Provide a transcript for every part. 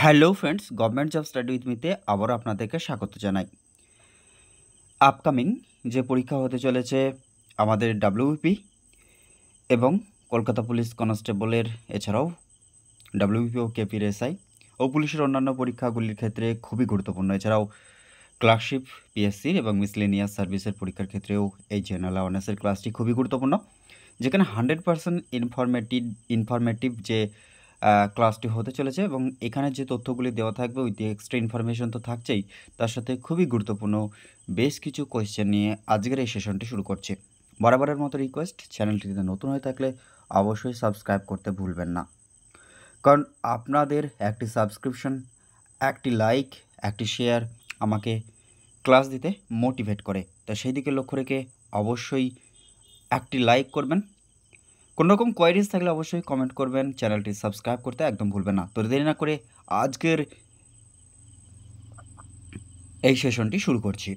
Hello friends, government job study with মিতে আবারও আপনাদেরকে স্বাগত জানাই। আপকামিং যে পরীক্ষা হতে চলেছে আমাদের ডাব্লিউবিপি এবং কলকাতা পুলিশ কনস্টেবলের, এছাড়াও ডাব্লিউবিপি ও কেপির এসআই ও পুলিশের অন্যান্য পরীক্ষাগুলির ক্ষেত্রে খুবই গুরুত্বপূর্ণ। এছাড়াও ক্লার্কশিপ, পিএসসির এবং মিসলেনিয়াস সার্ভিসের পরীক্ষার ক্ষেত্রেও এই জেনারেল অ্যাওয়ারনেসের ক্লাসটি খুবই গুরুত্বপূর্ণ, যেখানে 100% ইনফরমেটিভ যে ক্লাসটি হতে চলেছে এবং এখানে যে তথ্যগুলি দেওয়া থাকবে উইথ এক্সট্রা ইনফরমেশন তো থাকছেই, তার সাথে খুবই গুরুত্বপূর্ণ বেশ কিছু কোয়েশ্চেন নিয়ে আজকের এই সেশনটি শুরু করছে। বরাবরের মতো রিকোয়েস্ট, চ্যানেলটিতে নতুন হয়ে থাকলে অবশ্যই সাবস্ক্রাইব করতে ভুলবেন না, কারণ আপনাদের একটি সাবস্ক্রিপশন, একটি লাইক, একটি শেয়ার আমাকে ক্লাস দিতে মোটিভেট করে। তা সেই দিকে লক্ষ্য রেখে অবশ্যই একটি লাইক করবেন। কোনো রকম কোয়ারিজ থাকলে অবশ্যই কমেন্ট করবেন, চ্যানেলটি সাবস্ক্রাইব করতে একদম ভুলবেন না। তো দেরি না করে আজকের এই সেশনটি শুরু করছি।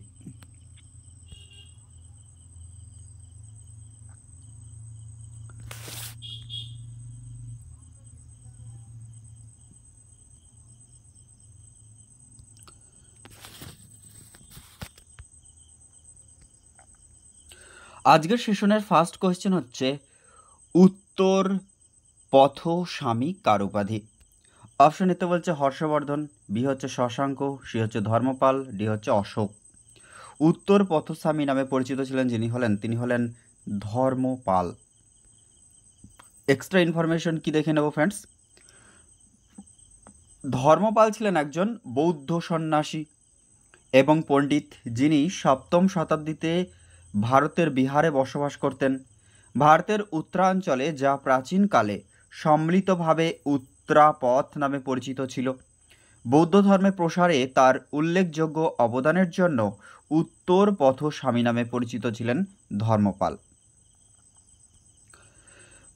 আজকের সেশনের ফার্স্ট কোয়েশ্চেন হচ্ছে, উত্তর পথ স্বামী কার উপাধি? অপশন এতে বলছে হর্ষবর্ধন, বি হচ্ছে শশাঙ্ক, সি হচ্ছে ধর্মপাল, ডি হচ্ছে অশোক। উত্তর পথস্বামী নামে পরিচিত ছিলেন তিনি হলেন ধর্মপাল। এক্সট্রা ইনফরমেশন কি দেখে নেব ফ্রেন্ডস। ধর্মপাল ছিলেন একজন বৌদ্ধ সন্ন্যাসী এবং পণ্ডিত, যিনি 7ম শতাব্দীতে ভারতের বিহারে বসবাস করতেন। ভারতের উত্তরাঞ্চলে, যা প্রাচীনকালে সম্মিলিতভাবে উত্তরাপথ নামে পরিচিত ছিল, বৌদ্ধ ধর্মের প্রসারে তার উল্লেখযোগ্য অবদানের জন্য উত্তর পথস্বামী নামে পরিচিত ছিলেন ধর্মপাল।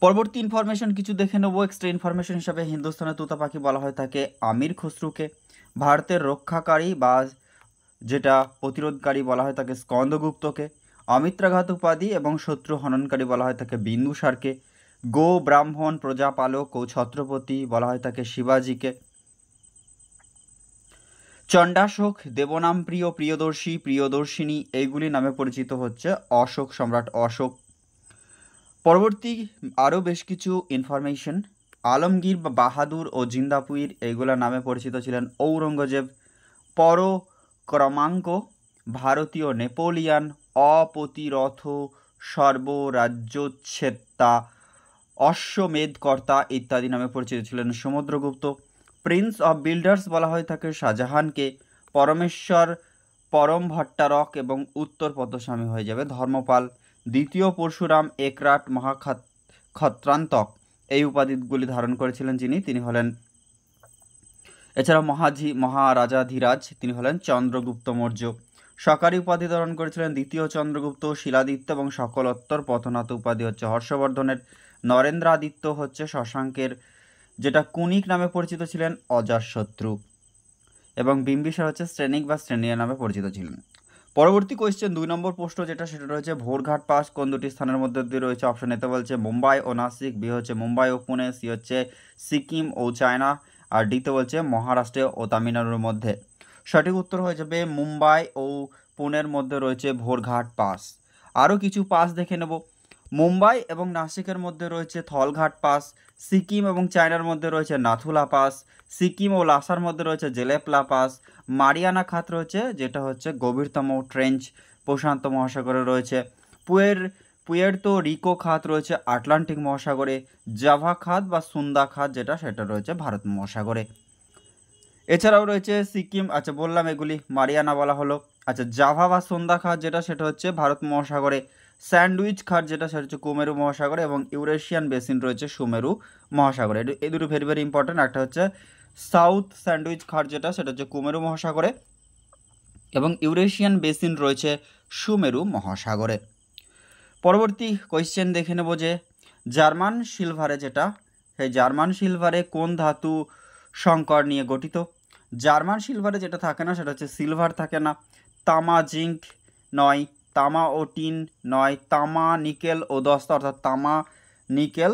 পরবর্তী ইনফরমেশন কিছু দেখে নেব। এক্সট্রা ইনফরমেশন হিসাবে হিন্দুস্তানের তোতা পাখি বলা হয়ে থাকে আমির খসরুকে, ভারতের রক্ষাকারী বা যেটা প্রতিরোধকারী বলা হয় তাকে স্কন্দগুপ্তকে, অমিত্রাঘাত উপাধি এবং শত্রু হননকারী বলা হয় তাকে বিন্দুসারকে, গো ব্রাহ্মণ প্রজাপালক ও ছত্রপতি বলা হয় তাকে শিবাজিকে, চণ্ডাশোক, দেবনাম প্রিয়, প্রিয়দর্শী, প্রিয়দর্শিনী এইগুলি নামে পরিচিত হচ্ছে অশোক, সম্রাট অশোক। পরবর্তী আরও বেশ কিছু ইনফরমেশন, আলমগীর বা বাহাদুর ও জিন্দাপুর এইগুলা নামে পরিচিত ছিলেন ঔরঙ্গজেব, পরক্রমাঙ্ক, ভারতীয় নেপোলিয়ান, অপ্রতিরথ সর্বরাজ্যোচ্ছেদা, অশ্বমেধকর্তা ইত্যাদি নামে পরিচিত ছিলেন সমুদ্রগুপ্ত। প্রিন্স অফ বিল্ডার্স বলা হয় থাকে শাহজাহানকে, পরমেশ্বর, পরম ভট্টারক এবং উত্তর পথস্বামী হয়ে যাবে ধর্মপাল। দ্বিতীয় পরশুরাম একরাট মহাক্ষত্রান্তক এই উপাধিগুলি ধারণ করেছিলেন তিনি হলেন, এছাড়া মহারাজাধিরাজ তিনি হলেন চন্দ্রগুপ্ত মৌর্য। সরকারি উপাধি ধারণ করেছিলেন দ্বিতীয় চন্দ্রগুপ্ত, শিলাদিত্য এবং সকলোত্তর পথনাথ উপাধি হচ্ছে হর্ষবর্ধনের। নরেন্দ্রাদিত্য হচ্ছে শশাঙ্কের, যেটা কুনিক নামে পরিচিত ছিলেন অজাতশত্রু, এবং বিম্বিসার হচ্ছে শ্রেণিক বা শ্রেণিয়া নামে পরিচিত ছিলেন। পরবর্তী কোয়েশ্চেন 2 নম্বর প্রশ্ন, সেটা রয়েছে ভোরঘাট পাস কোন দুটি স্থানের মধ্যে দিয়ে রয়েছে? অপশন এতে বলছে মুম্বাই ও নাসিক, বি হচ্ছে মুম্বাই ও পুনে, সি হচ্ছে সিকিম ও চায়না, আর ডিতে বলছে মহারাষ্ট্রে ও তামিলনাড়ুর মধ্যে। সঠিক উত্তর হয়ে যাবে মুম্বাই ও পুনের মধ্যে রয়েছে ভোরঘাট পাস। আরও কিছু পাস দেখে নেব। মুম্বাই এবং নাসিকের মধ্যে রয়েছে থলঘাট পাস, সিকিম এবং চায়নার মধ্যে রয়েছে নাথুলা পাস, সিকিম ও লাসার মধ্যে রয়েছে জেলেপলা পাস, মারিয়ানা খাত রয়েছে যেটা হচ্ছে গভীরতম ট্রেঞ্চ প্রশান্ত মহাসাগরে রয়েছে, পুয়ের্তো রিকো খাত রয়েছে আটলান্টিক মহাসাগরে, জাভা খাত বা সুন্দা খাত সেটা রয়েছে ভারত মহাসাগরে। এছাড়াও রয়েছে সিকিম, আচ্ছা বললাম এগুলি, মারিয়ানা বলা হলো। আচ্ছা, জাভা বা সুন্দা খাত সেটা হচ্ছে ভারত মহাসাগরে, স্যান্ডউইচ খাত সেটা হচ্ছে কুমেরু মহাসাগরে, এবং ইউরেশিয়ান বেসিন রয়েছে সুমেরু মহাসাগরে। এই দুটো ভেরি ভেরি ইম্পর্টেন্ট। একটা হচ্ছে সাউথ স্যান্ডউইচ খাত সেটা হচ্ছে কুমেরু মহাসাগরে, এবং ইউরেশিয়ান বেসিন রয়েছে সুমেরু মহাসাগরে। পরবর্তী কোয়েশ্চেন দেখে নেব যে জার্মান সিলভারে, সেই জার্মান সিলভারে কোন ধাতু সংকর নিয়ে গঠিত? জার্মান সিলভারে যেটা থাকে না সেটা হচ্ছে সিলভার থাকে না, তামা জিঙ্ক নয়, তামা ও টিন নয়, তামা নিকেল ও দস্তা, অর্থাৎ তামা নিকেল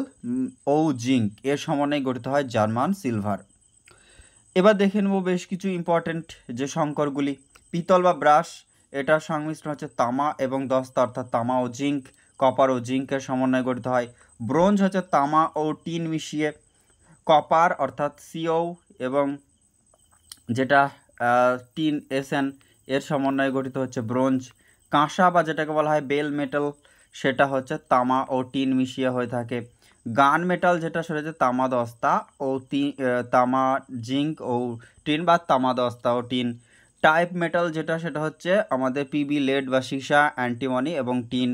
ও জিঙ্ক এর সমন্বয়ে গঠিত হয় জার্মান সিলভার। এবার দেখে নেব বেশ কিছু ইম্পর্টেন্ট যে সংকরগুলি। পিতল বা ব্রাশ, এটার সংমিশ্রণ হচ্ছে তামা এবং দস্তা, অর্থাৎ তামা ও জিঙ্ক, কপার ও জিঙ্কের সমন্বয়ে গঠিত হয়। ব্রোঞ্জ হচ্ছে তামা ও টিন মিশিয়ে, কপার অর্থাৎ সিও এবং যেটা টিন এসএন এর সমন্বয়ে গঠিত হচ্ছে ব্রোঞ্জ। কাঁসা বা যেটাকে বলা হয় বেল মেটাল, সেটা হচ্ছে তামা ও টিন মিশিয়ে হয়ে থাকে। গান মেটাল যেটা সেটা হচ্ছে তামা দস্তা ও তামা জিঙ্ক ও টিন বা তামা দস্তা ও টিন। টাইপ মেটাল যেটা সেটা হচ্ছে আমাদের পিবি লেড বা সীসা, অ্যান্টিমনি এবং টিন।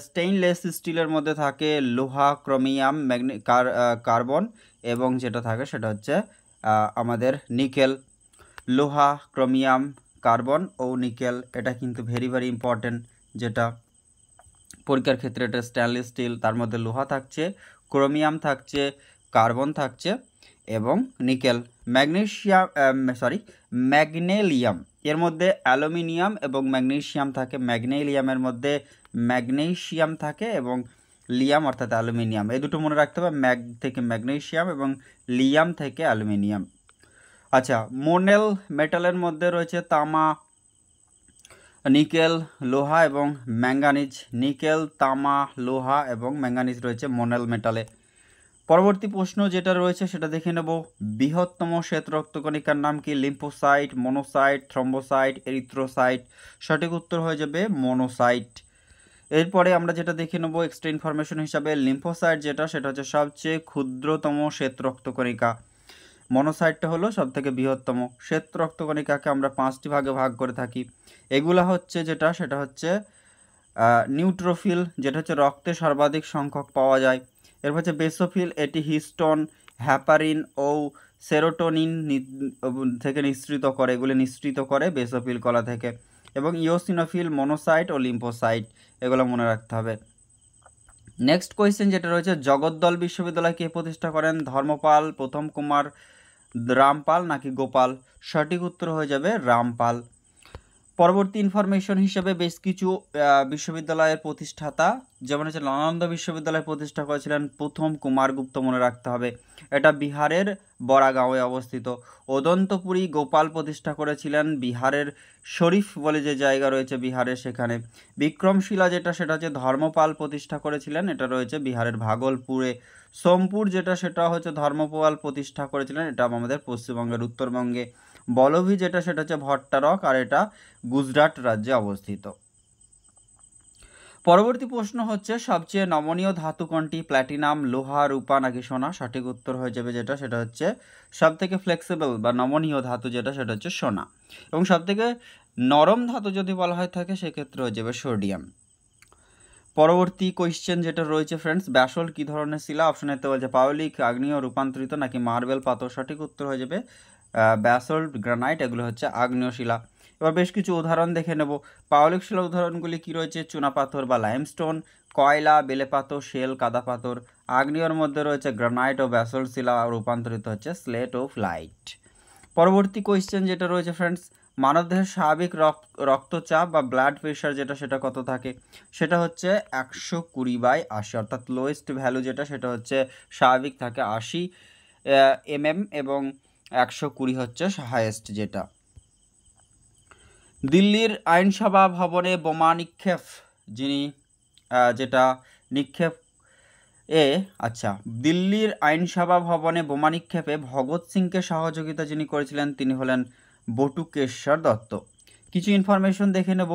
স্টেইনলেস স্টিলের মধ্যে থাকে লোহা, ক্রোমিয়াম, কার্বন এবং যেটা থাকে সেটা হচ্ছে আমাদের নিকেল। লোহা, ক্রোমিয়াম, কার্বন ও নিকেল, এটা কিন্তু ভেরি ভেরি ইম্পর্টেন্ট, যেটা পরীক্ষার ক্ষেত্রে এটা স্টেনলেস স্টিল, তার মধ্যে লোহা থাকছে, ক্রোমিয়াম থাকছে, কার্বন থাকছে এবং নিকেল। ম্যাগনেলিয়াম, এর মধ্যে অ্যালুমিনিয়াম এবং ম্যাগনেসিয়াম থাকে। ম্যাগনেলিয়ামের মধ্যে ম্যাগনেসিয়াম থাকে এবং লিয়াম অর্থাৎ অ্যালুমিনিয়াম, এই দুটো মনে রাখতে হবে, ম্যাগ থেকে ম্যাগনেসিয়াম এবং লিয়াম থেকে অ্যালুমিনিয়াম। আচ্ছা, মোনেল মেটালের মধ্যে রয়েছে তামা, নিকেল, লোহা এবং ম্যাঙ্গানিজ। নিকেল, তামা, লোহা এবং ম্যাঙ্গানিজ রয়েছে মোনেল মেটালে। পরবর্তী প্রশ্ন যেটা রয়েছে সেটা দেখে নেব। বৃহত্তম শ্বেত রক্তকণিকার নাম কি? Lymphocyte, monocyte, thrombocyte, erythrocyte. সঠিক উত্তর হয়ে যাবে মনোসাইট। এরপরে আমরা যেটা দেখে নেব এক্সট্রা ইনফরমেশন হিসাবে, লিম্ফোসাইট যেটা সেটা হচ্ছে সবচেয়ে ক্ষুদ্রতম শ্বেত রক্তকণিকা। মনোসাইটটা হলো সবথেকে বৃহত্তম। শ্বেত রক্তকণিকাকে আমরা 5টি ভাগে ভাগ করে থাকি। এগুলা হচ্ছে যেটা সেটা হচ্ছে নিউট্রোফিল, যেটা হচ্ছে রক্তে সর্বাধিক সংখ্যক পাওয়া যায়। এরপর হচ্ছে বেসোফিল, এটি হিস্টোন, হ্যাপারিন ও সেরোটোনিন থেকে নিঃসৃত করে, এগুলি নিঃসৃত করে বেসোফিল কলা থেকে। এবং ইওসিনোফিল, মনোসাইট ও লিম্ফোসাইট, এগুলো মনে রাখতে হবে। নেক্সট কোয়েশ্চেন যেটা রয়েছে, জগদ্দল বিশ্ববিদ্যালয় কে প্রতিষ্ঠা করেন? ধর্মপাল, প্রথম কুমার, রামপাল নাকি গোপাল? সঠিক উত্তর হয়ে যাবে রামপাল। পরবর্তী ইনফরমেশন হিসেবে বেশ কিছু বিশ্ববিদ্যালয়ের প্রতিষ্ঠাতা, যেমন হচ্ছে নালন্দা বিশ্ববিদ্যালয় প্রতিষ্ঠা করেছিলেন প্রথম কুমারগুপ্ত, মনে রাখতে হবে। এটা বিহারের বড়াগাঁওয়ে অবস্থিত। অদন্তপুরী গোপাল প্রতিষ্ঠা করেছিলেন বিহারের শরীফ বলে যে জায়গা রয়েছে বিহারে, সেখানে। বিক্রমশিলা যেটা সেটা হচ্ছে ধর্মপাল প্রতিষ্ঠা করেছিলেন, এটা রয়েছে বিহারের ভাগলপুরে। সোমপুর যেটা সেটা হচ্ছে ধর্মপাল প্রতিষ্ঠা করেছিলেন, এটা আমাদের পশ্চিমবঙ্গের উত্তরবঙ্গে। বলভি যেটা সেটা হচ্ছে ভট্টারক, আর এটা গুজরাট রাজ্যে অবস্থিত। পরবর্তী প্রশ্ন হচ্ছে, সবচেয়ে নমনীয় ধাতু কোনটি? প্ল্যাটিনাম, লোহা, রূপা নাকি সোনা? সঠিক উত্তর হয়ে যাবে যেটা সেটা হচ্ছে সবথেকে ফ্লেক্সিবল বা নমনীয় ধাতু যেটা সেটা হচ্ছে সোনা। এবং সবথেকে নরম ধাতু যদি বলা হয় থাকে সেক্ষেত্রে হয়ে যাবে সোডিয়াম। পরবর্তী কোয়েশ্চেন যেটা রয়েছে ফ্রেন্ডস, ব্যাসল্ট কি ধরনের শিলা? অপশন এতে বলছে পাললিক, আগ্নেয়, রূপান্তরিত নাকি মার্বেল পাথর। সঠিক উত্তর হয়ে যাবে ব্যাসল্ট, গ্রানাইট, এগুলো হচ্ছে আগ্নেয় শিলা। এবার বেশ কিছু উদাহরণ দেখে নেব। পাললিক শিলা উদাহরণগুলি কি রয়েছে? চুনাপাথর বা লাইমস্টোন, কয়লা, বেলে পাথর, শেল, কাদা পাথর। আগ্নেয়র মধ্যে রয়েছে গ্রানাইট ও ব্যাসল্ট শিলা, রূপান্তরিত হচ্ছে স্লেট ও ফ্লাইট। পরবর্তী কোয়েশ্চেন যেটা রয়েছে ফ্রেন্ডস, মানবদেহের স্বাভাবিক রক্তচাপ বা ব্লাড প্রেশার যেটা সেটা কত থাকে? সেটা হচ্ছে 120/80, অর্থাৎ লোয়েস্ট ভ্যালু যেটা সেটা হচ্ছে স্বাভাবিক থাকে 80 mm এবং 120 হচ্ছে হাইয়েস্ট যেটা। দিল্লির আইনসভা ভবনে বোমা নিক্ষেপ যিনি যেটা নিক্ষেপ আচ্ছা, দিল্লির আইনসভা ভবনে বোমা নিক্ষেপে ভগৎ সিংকে সহযোগিতা যিনি করেছিলেন তিনি হলেন বটুকেশ্বর দত্ত। কিছু ইনফরমেশন দেখে নেব।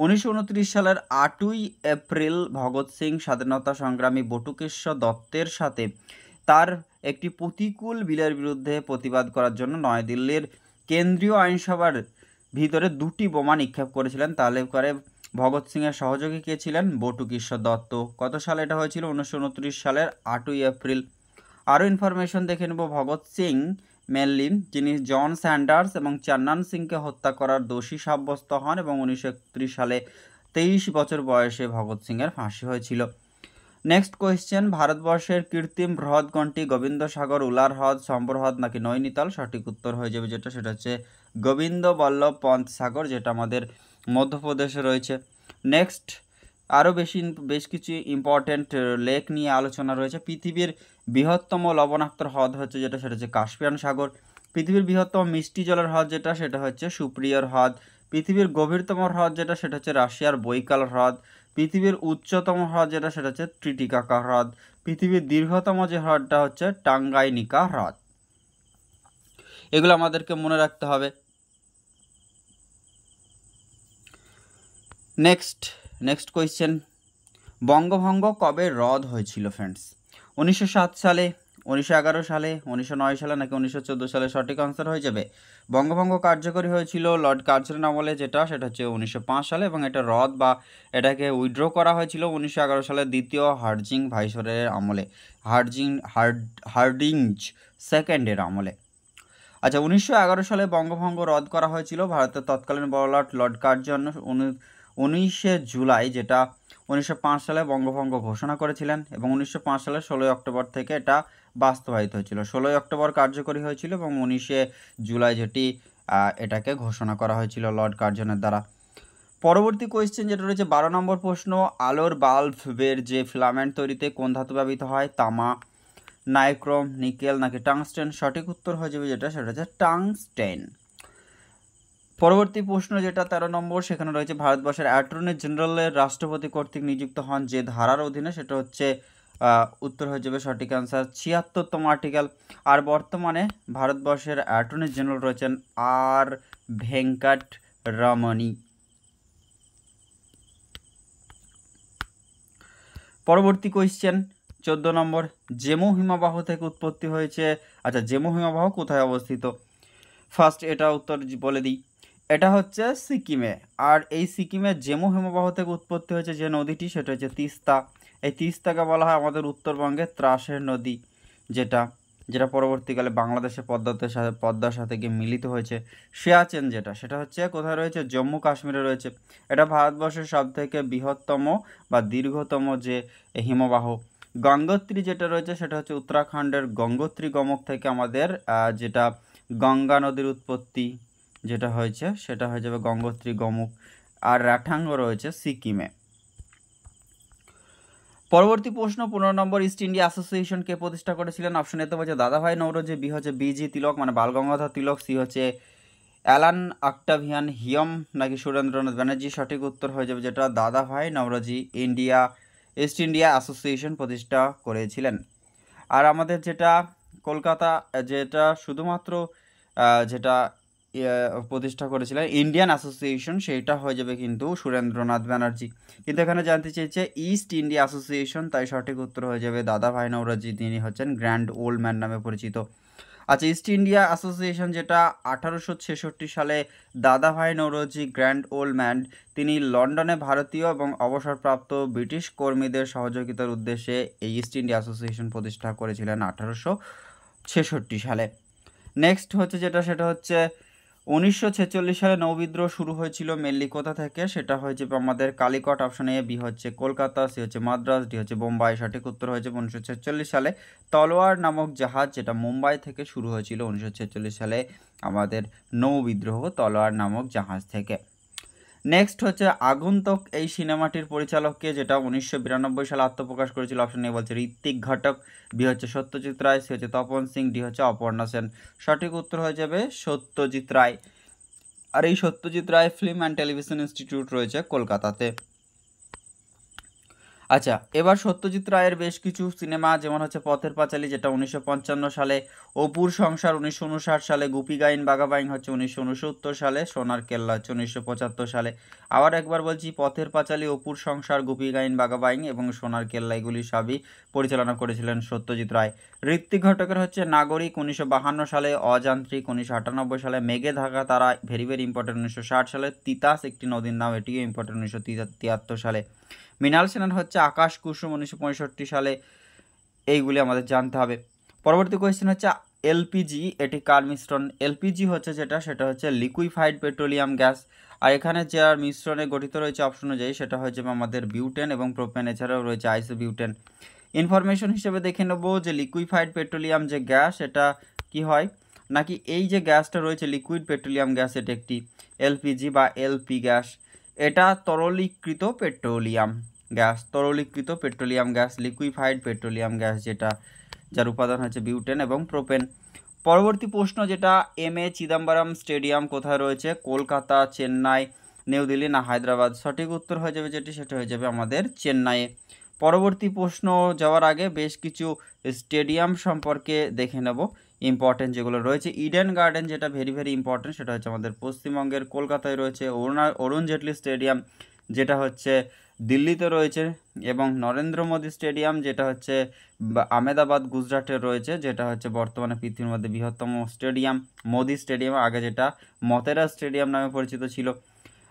1929 সালের 8ই এপ্রিল ভগৎ সিং স্বাধীনতা সংগ্রামী বটুকেশ্বর দত্তের সাথে তার একটি প্রতিকূল বিলের বিরুদ্ধে প্রতিবাদ করার জন্য নয়াদিল্লির কেন্দ্রীয় আইনসভার ভিতরে 2টি বোমা নিক্ষেপ করেছিলেন। তাহলে করে ভগৎ সিংয়ের সহযোগী কে ছিলেন? বটুকেশ্বর দত্ত। কত সালে এটা হয়েছিল? 1929 সালের 8ই এপ্রিল। আরও ইনফরমেশন দেখে নেব। ভগৎ সিং মেনলি যিনি জন স্যান্ডার্স এবং চান্নান সিংকে হত্যা করার দোষী সাব্যস্ত হন এবং 1931 সালে 23 বছর বয়সে ভগৎ সিংয়ের ফাঁসি হয়েছিল। নেক্সট কোয়েশ্চেন, ভারতবর্ষের কৃত্রিম হ্রদ কোনটি? গোবিন্দসাগর, উলার হ্রদ, সম্বর হ্রদ নাকি নৈনিতাল? সঠিক উত্তর হয়ে যাবে যেটা সেটা হচ্ছে গোবিন্দ বল্লভ পন্ত সাগর, যেটা আমাদের মধ্যপ্রদেশে রয়েছে। নেক্সট আরও বেশ কিছু ইম্পর্ট্যান্ট লেক নিয়ে আলোচনা রয়েছে। পৃথিবীর বৃহত্তম লবণাক্ত হ্রদ হচ্ছে যেটা, সেটা হচ্ছে কাস্পিয়ান সাগর। পৃথিবীর বৃহত্তম মিষ্টি জলের হ্রদ যেটা, সেটা হচ্ছে সুপ্রিয়র হ্রদ। পৃথিবীর গভীরতম হ্রদ যেটা, সেটা হচ্ছে রাশিয়ার বৈকাল হ্রদ। পৃথিবীর উচ্চতম হ্রদ যেটা, সেটা হচ্ছে টিটিকাকা হ্রদ। পৃথিবীর দীর্ঘতম যে হ্রদটা হচ্ছে টাঙ্গাইনিকা হ্রদ। এগুলো আমাদেরকে মনে রাখতে হবে। নেক্সট কোয়েশ্চেন, বঙ্গভঙ্গ কবে রদ হয়েছিল ফ্রেন্ডস? 1907 সালে, 1911 সালে, 1909 সালে, নাকি 1914 সালে? সঠিক আনসার হয়ে যাবে বঙ্গভঙ্গ কার্যকরী হয়েছিল লর্ড কার্জনের আমলে, যেটা সেটা হচ্ছে 1905 সালে, এবং এটা রদ বা এটাকে উইথড্র করা হয়েছিল 1911 সালের দ্বিতীয় হার্ডিঞ্জ ভাইসরয়ের আমলে, হার্ডিঞ্জ সেকেন্ডের আমলে। আচ্ছা, 1911 সালে বঙ্গভঙ্গ রদ করা হয়েছিল। ভারতের তৎকালীন বড়লাট লর্ড কার্জন 19শে জুলাই, যেটা 1905 সালে বঙ্গভঙ্গ ঘোষণা করেছিলেন, এবং 1905 সালের 16 অক্টোবর থেকে এটা বাস্তবায়িত হয়েছিল। 16 অক্টোবর কার্যকরী হয়েছিল এবং 19শে জুলাই যেটি এটাকে ঘোষণা করা হয়েছিল লর্ড কার্জনের দ্বারা। পরবর্তী কোয়েশ্চেন যেটা রয়েছে 12 নম্বর প্রশ্ন, আলোর বাল্বের যে ফিলামেন্ট তৈরিতে কোন ধাতু ব্যবহৃত হয়? তামা, নাইক্রোম, নিকেল, নাকি টাংস্টেন? সঠিক উত্তর হয়ে যাবে যেটা, সেটা হচ্ছে টাংস্টেন। পরবর্তী প্রশ্ন যেটা 13 নম্বর, সেখানে রয়েছে ভারতবর্ষের অ্যাটর্নি জেনারেলের রাষ্ট্রপতি কর্তৃক নিযুক্ত হন যে ধারার অধীনে? সেটা হচ্ছে উত্তর হয়ে যাবে সঠিক অ্যান্সার 76তম আর্টিকেল। আর বর্তমানে ভারতবর্ষের অ্যাটর্নি জেনারেল রয়েছেন আর ভেঙ্কট রমণী। পরবর্তী কোয়েশ্চেন 14 নম্বর, জেমু হিমবাহ থেকে উৎপত্তি হয়েছে। আচ্ছা, জেমু হিমবাহ কোথায় অবস্থিত? ফার্স্ট এটা উত্তর বলে দিই, এটা হচ্ছে সিকিমে। আর এই সিকিমের জেমু হিমবাহ থেকে উৎপত্তি হয়েছে যে নদীটি, সেটা হচ্ছে তিস্তা। এই তিস্তাকে বলা হয় আমাদের উত্তরবঙ্গের ত্রাসের নদী, যেটা পরবর্তীকালে বাংলাদেশে পদ্মার সাথে গিয়ে মিলিত হয়েছে। সিয়াচেন যেটা, সেটা হচ্ছে কোথায় রয়েছে? জম্মু কাশ্মীরে রয়েছে। এটা ভারতবর্ষের সবথেকে বৃহত্তম বা দীর্ঘতম যে হিমবাহ। গঙ্গোত্রী যেটা রয়েছে, সেটা হচ্ছে উত্তরাখণ্ডের গঙ্গোত্রী গমক থেকে আমাদের যেটা গঙ্গা নদীর উৎপত্তি যেটা হয়েছে, সেটা হয়ে যাবে গঙ্গোত্রী গমক। আর রাঠাঙ্গ রয়েছে সিকিমে। পরবর্তী প্রশ্ন 15 নম্বর, ইস্ট ইন্ডিয়া অ্যাসোসিয়েশন কে প্রতিষ্ঠা করেছিলেন? অপশন এতে বলছে দাদাভাই নওরোজি, বি হচ্ছে বিজি তিলক মানে বালগঙ্গাধর তিলক, সি হচ্ছে অ্যালান অক্টাভিয়ান হিয়ম, নাকি সুরেন্দ্রনাথ ব্যানার্জি? সঠিক উত্তর হয়ে যাবে যেটা দাদাভাই নওরোজি ইস্ট ইন্ডিয়া অ্যাসোসিয়েশন প্রতিষ্ঠা করেছিলেন। আর আমাদের যেটা কলকাতা যেটা শুধুমাত্র যেটা প্রতিষ্ঠা করেছিলেন ইন্ডিয়ান অ্যাসোসিয়েশন, সেইটা হয়ে যাবে কিন্তু সুরেন্দ্রনাথ ব্যানার্জি। কিন্তু এখানে জানতে চেয়েছে ইস্ট ইন্ডিয়া অ্যাসোসিয়েশন, তাই সঠিক উত্তর হয়ে যাবে দাদাভাই নওরোজি, তিনি হচ্ছেন গ্র্যান্ড ওল্ড ম্যান নামে পরিচিত। আচ্ছা, ইস্ট ইন্ডিয়া অ্যাসোসিয়েশন যেটা 1866 সালে দাদাভাই নওরোজি গ্র্যান্ড ওল্ড ম্যান, তিনি লন্ডনে ভারতীয় এবং অবসরপ্রাপ্ত ব্রিটিশ কর্মীদের সহযোগিতার উদ্দেশ্যে এই ইস্ট ইন্ডিয়া অ্যাসোসিয়েশন প্রতিষ্ঠা করেছিলেন 1866 সালে। নেক্সট হচ্ছে যেটা, সেটা হচ্ছে 1946 সালে নৌবিদ্রোহ শুরু হয়েছিল মেনলি কোথা থেকে? সেটা হয়েছে আমাদের কালিকট। অপশন এ, বি হচ্ছে কলকাতা, সি হচ্ছে মাদ্রাস, ডি হচ্ছে বোম্বাই। সঠিক উত্তর হয়েছে 1946 সালে তলোয়ার নামক জাহাজ, যেটা মুম্বাই থেকে শুরু হয়েছিল 1946 সালে আমাদের নৌবিদ্রোহ তলোয়ার নামক জাহাজ থেকে। নেক্সট হচ্ছে আগন্তুক এই সিনেমাটির পরিচালককে, যেটা 1992 সালে আত্মপ্রকাশ করেছিল? অপশন এ বলছে ঋত্বিক ঘটক, বি হচ্ছে সত্যজিৎ রায়, সি হচ্ছে তপন সিং, ডি হচ্ছে অপর্ণা সেন। সঠিক উত্তর হয়ে যাবে সত্যজিৎ রায়। আর এই Satyajit Ray film and television institute রয়েছে কলকাতাতে। আচ্ছা, এবার সত্যজিৎ রায়ের বেশ কিছু সিনেমা, যেমন হচ্ছে পথের পাঁচালী, যেটা 1955 সালে, অপুর সংসার 1959 সালে, গুপি গাইন বাঘা বাইন হচ্ছে 1969 সালে, সোনার কেল্লা হচ্ছে 1975 সালে। আবার একবার বলছি, পথের পাঁচালী, অপুর সংসার, গুপি গাইন বাঘা বাইন এবং সোনার কেল্লা, এগুলি সবই পরিচালনা করেছিলেন সত্যজিৎ রায়। ঋত্বিক ঘটকের হচ্ছে নাগরিক 1952 সালে, অযান্ত্রিক 1998 সালে, মেঘে ঢাকা তারা ভেরি ভেরি ইম্পর্টেন্ট 1960 সালে, তিতাস একটি নদীর নাম, এটিও ইম্পর্টেন্ট 1973 সালে। মৃণাল সেনের হচ্ছে আকাশ কুসুম 1965 সালে। এইগুলি আমাদের জানতে হবে। পরবর্তী কোয়েশ্চেন হচ্ছে এলপিজি, এটি কার মিশ্রণ? এলপিজি হচ্ছে যেটা, সেটা হচ্ছে লিকুইফাইড পেট্রোলিয়াম গ্যাস। আর এখানে যার মিশ্রণে গঠিত রয়েছে অপশন অনুযায়ী, সেটা হচ্ছে আমাদের বিউটেন এবং প্রোপেন, এছাড়াও রয়েছে আইসোবিউটেন। ইনফরমেশন হিসেবে দেখে নেব যে লিকুইফাইড পেট্রোলিয়াম যে গ্যাস, এটা কি হয় নাকি এই যে গ্যাসটা রয়েছে লিকুইড পেট্রোলিয়াম গ্যাস, এটা একটি এলপিজি বা এলপি গ্যাস, এটা তরলীকৃত পেট্রোলিয়াম। গ্যাস, তরলীকৃত petroleum gas, liquefied petroleum gas যেটা, যার উপাদান হচ্ছে বিউটেন এবং প্রোপেন। পরবর্তী প্রশ্ন যেটা, এম.এ. চিদম্বরম স্টেডিয়াম কোথায় রয়েছে? কলকাতা, চেন্নাই, নিউ দিল্লি না হায়দ্রাবাদ? সঠিক উত্তর হয়ে যাবে যেটি, সেটা হয়ে যাবে আমাদের চেন্নাইয়ে। পরবর্তী প্রশ্ন যাওয়ার আগে বেশ কিছু স্টেডিয়াম সম্পর্কে দেখে নেব, ইম্পর্টেন্ট যেগুলো রয়েছে। ইডেন গার্ডেন যেটা ভেরি ভেরি ইম্পর্টেন্ট, সেটা হচ্ছে আমাদের পশ্চিমবঙ্গের কলকাতায় রয়েছে। অরুণ জেটলি স্টেডিয়াম যেটা হচ্ছে দিল্লিতে রয়েছে, এবং নরেন্দ্র মোদী স্টেডিয়াম যেটা হচ্ছে আহমেদাবাদ গুজরাটে রয়েছে, যেটা হচ্ছে বর্তমানে পৃথিবীর মধ্যে বৃহত্তম স্টেডিয়াম মোদী স্টেডিয়াম, আগে যেটা মতেরা স্টেডিয়াম নামে পরিচিত ছিল।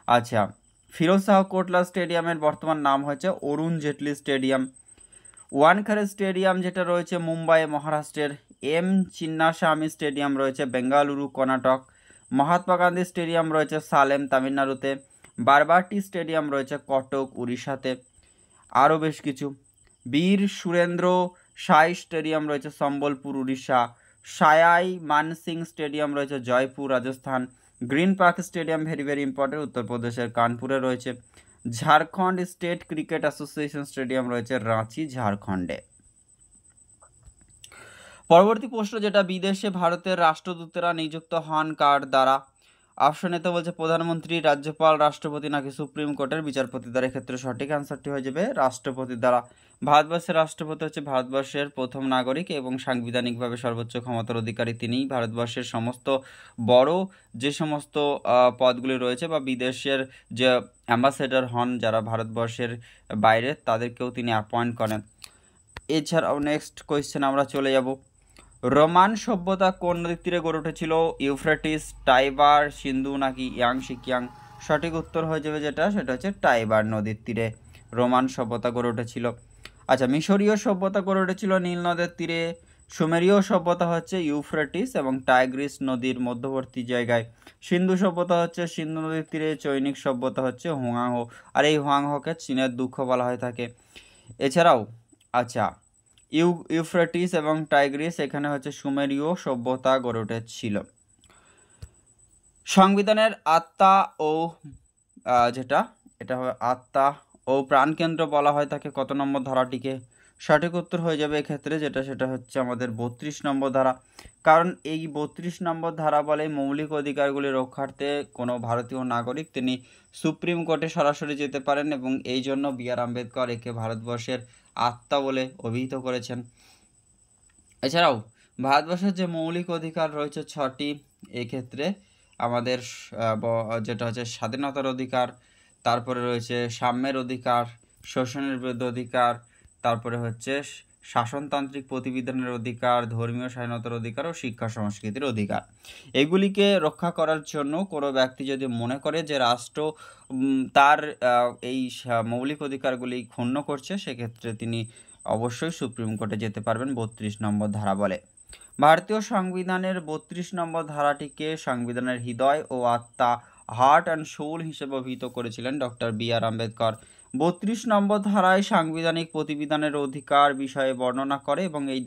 আচ্ছা, ফিরোজ শাহ কোটলা স্টেডিয়ামের বর্তমান নাম হচ্ছে অরুণ জেটলি স্টেডিয়াম। ওয়ানখেড়ে স্টেডিয়াম যেটা রয়েছে মুম্বাই মহারাষ্ট্রের। এম চিন্নাস্বামী স্টেডিয়াম রয়েছে বেঙ্গালুরু কর্ণাটক। মহাত্মা গান্ধী স্টেডিয়াম রয়েছে সালেম তামিলনাড়ুতে। বারবাটি স্টেডিয়াম রয়েছে কটক উড়িষ্যাতে। আরও বেশ কিছু, বীর সুরেন্দ্র সাই স্টেডিয়াম রয়েছে সম্বলপুর উড়িষ্যা। সায়াই মানসিং স্টেডিয়াম রয়েছে Jaipur Rajasthan. Green park stadium very very important, উত্তরপ্রদেশের কানপুরে রয়েছে। Jharkhand state cricket association stadium রয়েছে রাঁচি ঝাড়খণ্ডে। পরবর্তী প্রশ্ন যেটা, বিদেশে ভারতের রাষ্ট্রদূতেরা নিযুক্ত হন কার দ্বারা? অপশন এতে বলছে প্রধানমন্ত্রী, রাজ্যপাল, রাষ্ট্রপতি নাকি সুপ্রিম কোর্টের বিচারপতি দ্বারা। ক্ষেত্রে সঠিক অ্যান্সারটি হয়ে যাবে রাষ্ট্রপতি দ্বারা। ভারতবর্ষের রাষ্ট্রপতি হচ্ছে ভারতবর্ষের প্রথম নাগরিক এবং সাংবিধানিকভাবে সর্বোচ্চ ক্ষমতার অধিকারী তিনিই। ভারতবর্ষের সমস্ত বড় যে সমস্ত পদগুলি রয়েছে বা বিদেশের যে অ্যাম্বাসেডর হন যারা ভারতবর্ষের বাইরে, তাদেরকেও তিনি অ্যাপয়েন্ট করেন। এছাড়াও নেক্সট কোয়েশ্চেন আমরা চলে যাব, রোমান সভ্যতা কোন নদীর তীরে গড়ে উঠেছিল? ইউফ্রেটিস, টাইবার, সিন্ধু নাকি ইয়াংশি কিয়াং? সঠিক উত্তর হয়ে যাবে যেটা, সেটা হচ্ছে টাইবার নদীর তীরে রোমান সভ্যতা গড়ে উঠেছিল। আচ্ছা, মিশরীয় সভ্যতা গড়ে উঠেছিল নীল নদের তীরে। সুমেরীয় সভ্যতা হচ্ছে ইউফ্রেটিস এবং টাইগ্রিস নদীর মধ্যবর্তী জায়গায়। সিন্ধু সভ্যতা হচ্ছে সিন্ধু নদীর তীরে। চৈনিক সভ্যতা হচ্ছে হুয়াংহো, আর এই হুয়াংহোকে চীনের দুঃখ বলা হয়ে থাকে। এছাড়াও আচ্ছা, ইউফ্রেটিস এবং টাইগ্রিস এখানে হচ্ছে সুমেরীয় সভ্যতা গড়ে উঠেছিল। সংবিধানের আত্মা ও যেটা, এটা হবে আত্মা ও প্রাণকেন্দ্র বলা হয় তাকে কত নম্বর ধারাটিকে? সঠিক উত্তর হয়ে যাবে এক্ষেত্রে যেটা, সেটা হচ্ছে আমাদের 32 নম্বর ধারা। কারণ এই 32 নম্বর ধারা বলে মৌলিক অধিকারগুলি রক্ষার্থে কোনো ভারতীয় নাগরিক তিনি সুপ্রিম কোর্টে সরাসরি যেতে পারেন, এবং এই জন্য বি.আর. আম্বেদকর একে ভারতবর্ষের আত্মা বলে অভিহিত করেছেন। এছাড়াও ভারতবর্ষের যে মৌলিক অধিকার রয়েছে 6টি, এক্ষেত্রে আমাদের যেটা হচ্ছে স্বাধীনতার অধিকার, তারপরে রয়েছে সাম্যের অধিকার, শোষণের বিরুদ্ধে অধিকার, তারপরে হচ্ছে শাসনতান্ত্রিক প্রতিবিধানের অধিকার, ধর্মীয় স্বাধীনতার অধিকার ও শিক্ষা সংস্কৃতির অধিকার। এগুলিকে রক্ষা করার জন্য কোনো ব্যক্তি যদি মনে করে যে রাষ্ট্র তার এই মৌলিক অধিকারগুলি ক্ষুণ্ণ করছে, সেক্ষেত্রে তিনি অবশ্যই সুপ্রিম কোর্টে যেতে পারবেন 32 নম্বর ধারা বলে। ভারতীয় সংবিধানের 32 নম্বর ধারাটিকে সংবিধানের হৃদয় ও আত্মা, হার্ট অ্যান্ড সোল হিসেবে অভিহিত করেছিলেন ডক্টর বি.আর. আম্বেদকর। 32 নম্বর ধারায় সাংবিধানিক প্রতিবিধানের অধিকার বিষয়ে বর্ণনা করে এবং এই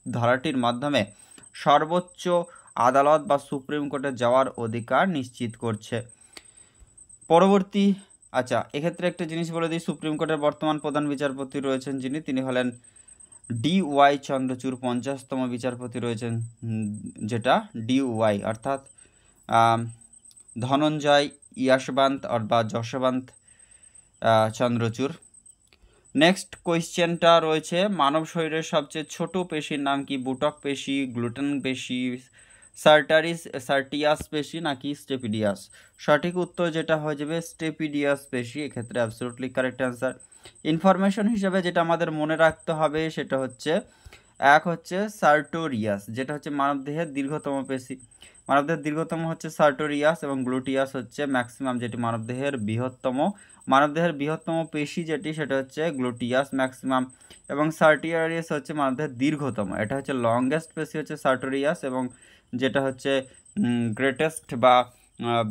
ধারাটির মাধ্যমে সর্বোচ্চ আদালত বা সুপ্রিম কোর্টে যাওয়ার অধিকার নিশ্চিত করছে। পরবর্তী আচ্ছা, এক্ষেত্রে একটা জিনিস বলে দিই, সুপ্রিম কোর্টের বর্তমান প্রধান বিচারপতি রয়েছেন যিনি, তিনি হলেন ডি.ওয়াই. চন্দ্রচূড়। 50তম বিচারপতি রয়েছেন যেটা ডি.ওয়াই, অর্থাৎ ধনঞ্জয় ইয়াশবন্ত বা যশবন্ত চন্দ্রচূড়। নেক্সট কোয়েশ্চেনটা রয়েছে, মানব শরীরের সবচেয়ে ছোট পেশির নাম কি? বুটক পেশি, গ্লুটেন পেশি, সার্টিয়াস পেশি নাকি স্টেপিডিয়াস? সঠিক উত্তর যেটা হয়ে যাবে স্টেপিডিয়াস পেশি, এক্ষেত্রে অ্যাবসলিউটলি কারেক্ট অ্যান্সার। ইনফরমেশন হিসাবে যেটা আমাদের মনে রাখতে হবে সেটা হচ্ছে, এক হচ্ছে সার্টোরিয়াস, যেটা হচ্ছে মানবদেহের দীর্ঘতম পেশি। মানবদেহের দীর্ঘতম হচ্ছে সার্টোরিয়াস, এবং গ্লুটিয়াস হচ্ছে ম্যাক্সিমাম, যেটি মানবদেহের বৃহত্তম পেশি যেটি, সেটা হচ্ছে গ্লুটিয়াস ম্যাক্সিমাম, এবং সার্টিয়ারিয়াস হচ্ছে মানবদেহের দীর্ঘতম, এটা হচ্ছে লংগেস্ট পেশি হচ্ছে সার্টোরিয়াস, এবং যেটা হচ্ছে গ্রেটেস্ট বা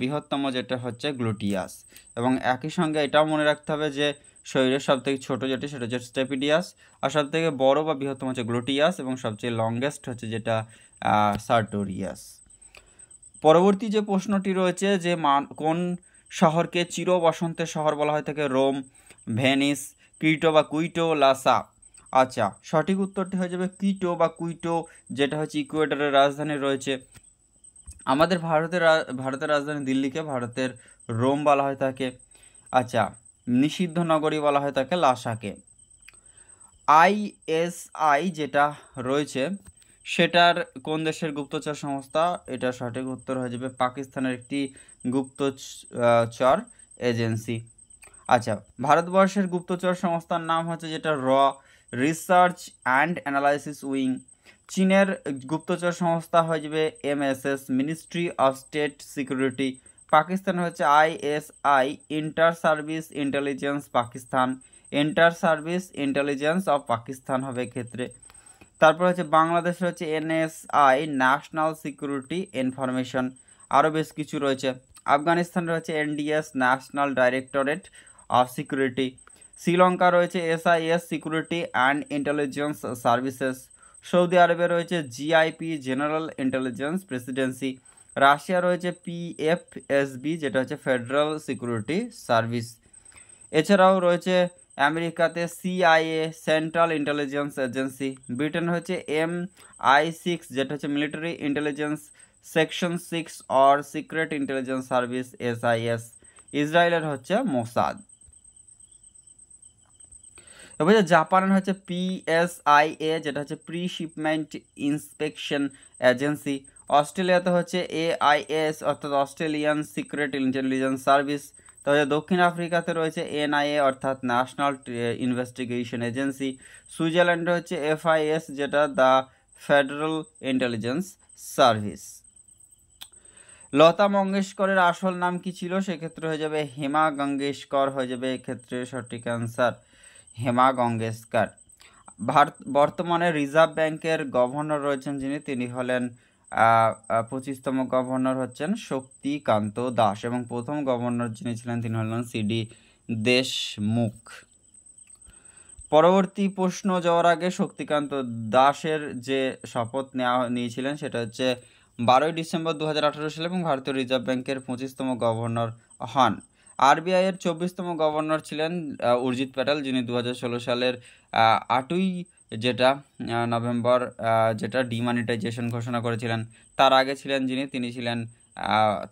বৃহত্তম যেটা হচ্ছে গ্লুটিয়াস। এবং একই সঙ্গে এটাও মনে রাখতে হবে যে শরীরের সবথেকে ছোট যেটি, সেটা হচ্ছে স্টেপিডিয়াস, আর সবথেকে বড় বা বৃহত্তম হচ্ছে গ্লুটিয়াস, এবং সবচেয়ে লংগেস্ট হচ্ছে যেটা সার্টোরিয়াস। পরবর্তী যে প্রশ্নটি রয়েছে যে কোন শহরকে চির বসন্তের শহর বলা হয় থাকে? রোম, ভেনিস, কিটো বা কুইটো, লাসা। আচ্ছা, সঠিক উত্তরটি হয়ে যাবে কিটো বা কুইটো, যেটা হচ্ছে ইকুয়েডরের রাজধানী রয়েছে। আমাদের ভারতের রাজধানী দিল্লিকে ভারতের রোম বলা হয়ে থাকে। আচ্ছা, নিষিদ্ধ নগরী বলা হয়ে থাকে লাসাকে। আইএসআই যেটা রয়েছে সেটার কোন দেশের গুপ্তচর সংস্থা? এটা সঠিক উত্তর হয়ে যাবে পাকিস্তানের একটি গুপ্তচর এজেন্সি। আচ্ছা, ভারতবর্ষের গুপ্তচর সংস্থার নাম হচ্ছে যেটা রিসার্চ অ্যান্ড অ্যানালাইসিস উইং। চীনের গুপ্তচর সংস্থা হয়ে যাবে MSS, ministry of state security. Pakistan হচ্ছে ISI, inter service intelligence Pakistan, inter service intelligence of Pakistan হবে ক্ষেত্রে। তারপর হচ্ছে বাংলাদেশ হচ্ছে এনএসআই, ন্যাশনাল সিকিউরিটি ইনফরমেশন। আরও বেশ কিছু রয়েছে। আফগানিস্তান রয়েছে NDS, national directorate of security. Sri Lanka রয়েছে SIS, security and intelligence services. Saudi আরবে রয়েছে GIP, general intelligence presidency. Russia রয়েছে পিএফএসবি, যেটা হচ্ছে ফেডারেল সিকিউরিটি সার্ভিস। এছাড়াও রয়েছে আমেরিকাতে CIA, central intelligence agency. Britain হচ্ছে MI6, যেটা হচ্ছে military intelligence section 6 or secret intelligence service, SIS। ইসরায়েলের হচ্ছে মোসাদ। এবার জাপানের হচ্ছে PSIA, যেটা হচ্ছে প্রি শিপমেন্ট ইন্সপেকশন এজেন্সি। অস্ট্রেলিয়াতে হচ্ছে AIS, অর্থাৎ অস্ট্রেলিয়ান সিক্রেট ইন্টেলিজেন্স সার্ভিস। তবে দক্ষিণ আফ্রিকাতে রয়েছে NIA, অর্থাৎ ন্যাশনাল ইনভেস্টিগেশন এজেন্সি। সুইজারল্যান্ডে হচ্ছে FIS, যেটা দ্য ফেডারেল ইন্টেলিজেন্স সার্ভিস। লতা মঙ্গেশকরের আসল নাম কি ছিল? সেক্ষেত্রে হয়ে যাবে হেমা গঙ্গেশকর, হয়ে যাবে এক্ষেত্রে সঠিক অ্যান্সার হেমা গঙ্গেশকর। বর্তমানে রিজার্ভ ব্যাংকের গভর্নর রয়েছেন যিনি, তিনি হলেন 25তম গভর্নর হচ্ছেন শক্তিকান্ত দাস, এবং প্রথম গভর্নর যিনি ছিলেন তিনি হলেন CD দেশমুখ। পরবর্তী প্রশ্ন যাওয়ার আগে শক্তিকান্ত দাসের যে শপথ নিয়েছিলেন সেটা হচ্ছে 12ই ডিসেম্বর 2018 সালে, এবং ভারতীয় রিজার্ভ ব্যাংকের 25তম গভর্নর হন। RBI এর 24তম গভর্নর ছিলেন উর্জিত প্যাটেল, যিনি 2016 সালের 8ই যেটা নভেম্বর যেটা ডিমনিটাইজেশন ঘোষণা করেছিলেন। তার আগে ছিলেন যিনি, তিনি ছিলেন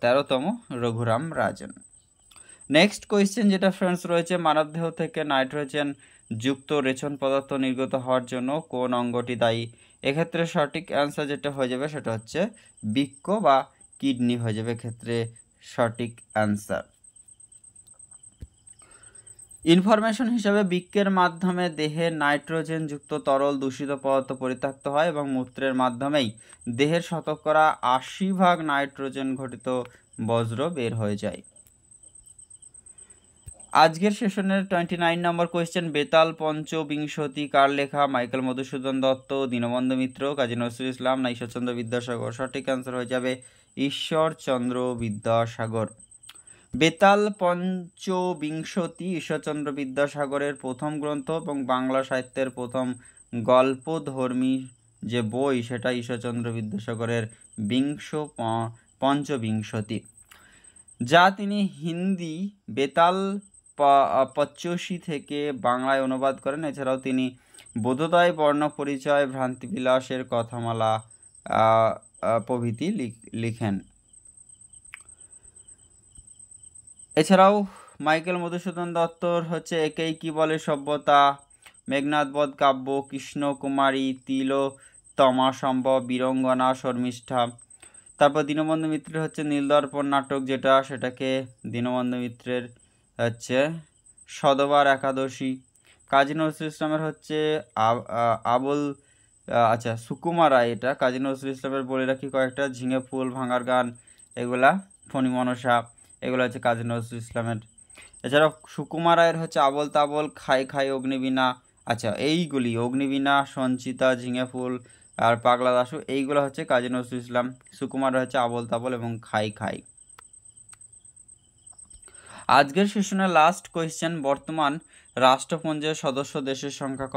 13তম রঘুরাম রাজন। নেক্সট কোয়েশ্চেন যেটা ফ্রেন্ডস রয়েছে, মানবদেহ থেকে নাইট্রোজেন যুক্ত রেচন পদার্থ নির্গত হওয়ার জন্য কোন অঙ্গটি দায়ী? এক্ষেত্রে সঠিক অ্যান্সার যেটা হয়ে যাবে সেটা হচ্ছে বৃক্ক বা কিডনি হয়ে যাবে ক্ষেত্রে সঠিক অ্যান্সার। ইনফরমেশন হিসাবে বৃক্কের মাধ্যমে দেহে নাইট্রোজেন যুক্ত তরল দূষিত পদার্থ পরিত্যক্ত হয়, এবং মূত্রের মাধ্যমেই দেহের শতকরা 80% নাইট্রোজেন ঘটিত বজ্র বের হয়ে যায়। আজকের সেশনের 29 নম্বর কোয়েশ্চেন, বেতাল পঞ্চবিংশতি কার লেখা? মাইকেল মধুসূদন দত্ত, দীনবন্ধু মিত্র, কাজী নজরুল ইসলাম না ঈশ্বরচন্দ্র বিদ্যাসাগর? সঠিক অ্যান্সার হয়ে যাবে ঈশ্বরচন্দ্র বিদ্যাসাগর। বেতাল পঞ্চবিংশতি ঈশ্বরচন্দ্র বিদ্যাসাগরের প্রথম গ্রন্থ, এবং বাংলা সাহিত্যের প্রথম গল্পধর্মী যে বই সেটা ঈশ্বরচন্দ্র বিদ্যাসাগরের পঞ্চবিংশতি, যা তিনি হিন্দি বেতাল পঞ্চশী থেকে বাংলায় অনুবাদ করেন। এছাড়াও তিনি বোধোদয়, বর্ণ পরিচয়, ভ্রান্তিবিলাসের কথামালা প্রভৃতি লিখেন। এছাড়াও মাইকেল মধুসূদন দত্তর হচ্ছে একেই কি বলে সভ্যতা, মেঘনাদবধ কাব্য, কৃষ্ণকুমারী, তিলোত্তমা সম্ভব, বীরঙ্গনা, শর্মিষ্ঠা। তারপর দীনবন্ধু মিত্রের হচ্ছে নীলদর্পণ নাটক, সেটাকে দীনবন্ধু মিত্রের হচ্ছে সধবার একাদশী। কাজী নজরুল ইসলামের হচ্ছে সুকুমার রায়, এটা কাজী নজরুল ইসলামের বলে রাখি কয়েকটা, ঝিঙে ফুল, ভাঙার গান, এগুলা ফণি মনসা, এগুলো হচ্ছে কাজী নজরুল ইসলামের। এছাড়াও সুকুমার রায়ের হচ্ছে আবল তাবল, খাই খাই অগ্নিবীণা। এইগুলি অগ্নিবীণা, সঞ্চিতা, ঝিঙে ফুল আর পাগলা দাশু, এইগুলো হচ্ছে কাজী নজরুল ইসলাম। সুকুমার হচ্ছে আবল তাবল এবং খাই খাই। আজকের সেশনের লাস্ট কোয়েশ্চেন, বর্তমান রাষ্ট্রপুঞ্জের সদস্য দেশের সংখ্যা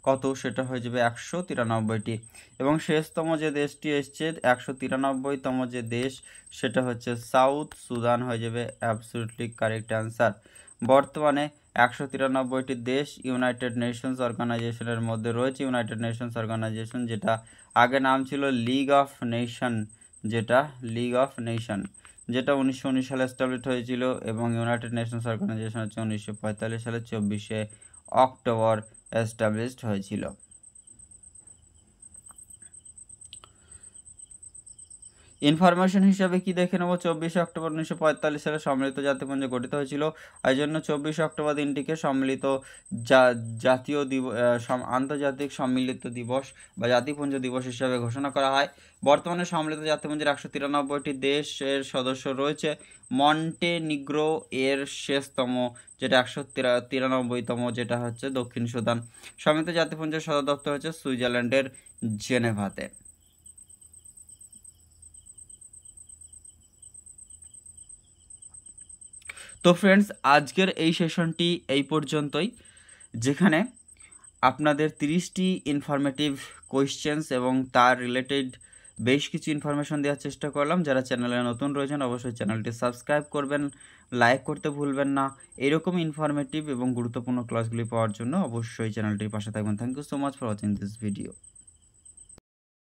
কত? সেটা হয়ে যাবে 193টি, এবং শেষতম যে দেশটি এসছে 193তম যে দেশ সেটা হচ্ছে সাউথ সুদান হয়ে যাবে অ্যাবসলিউটলি কারেক্ট অ্যান্সার। বর্তমানে 193টি দেশ ইউনাইটেড নেশনস অর্গানাইজেশনের মধ্যে রয়েছে। ইউনাইটেড নেশনস অর্গানাইজেশন, যেটা আগে নাম ছিল লিগ অফ নেশন, যেটা 1919 সালে এস্টাবলিশ হয়েছিল, এবং ইউনাইটেড নেশনস অর্গানাইজেশন হচ্ছে 1945 সালে 24শে অক্টোবর এস্টাবলিশড হয়েছিল। ইনফরমেশন হিসাবে কি দেখে নেব, 24শে অক্টোবর 1945 সালে সম্মিলিত জাতিপুঞ্জ গঠিত হয়েছিল। এই জন্য 24শে অক্টোবর দিনটিকে সম্মিলিত জাতীয় আন্তর্জাতিক সম্মিলিত দিবস বা জাতিপুঞ্জ দিবস হিসাবে ঘোষণা করা হয়। বর্তমানে সম্মিলিত জাতিপুঞ্জের 193টি দেশের সদস্য রয়েছে। মন্টেনিগ্রো এর শেষতম, যেটা 193তম, যেটা হচ্ছে দক্ষিণ সুদান। সম্মিলিত জাতিপুঞ্জের সদর দপ্তর হচ্ছে সুইজারল্যান্ডের জেনেভাতে। তো ফ্রেন্ডস, আজকের এই সেশনটি এই পর্যন্তই, যেখানে আপনাদের 30টি ইনফরমেটিভ কোয়েশ্চেন্স এবং তার রিলেটেড বেশ কিছু ইনফরমেশন দেওয়ার চেষ্টা করলাম। যারা চ্যানেলে নতুন রয়েছেন অবশ্যই চ্যানেলটি সাবস্ক্রাইব করবেন, লাইক করতে ভুলবেন না। এরকম ইনফরমেটিভ এবং গুরুত্বপূর্ণ ক্লাসগুলি পাওয়ার জন্য অবশ্যই চ্যানেলটির পাশে থাকবেন। Thank you so much for watching this video.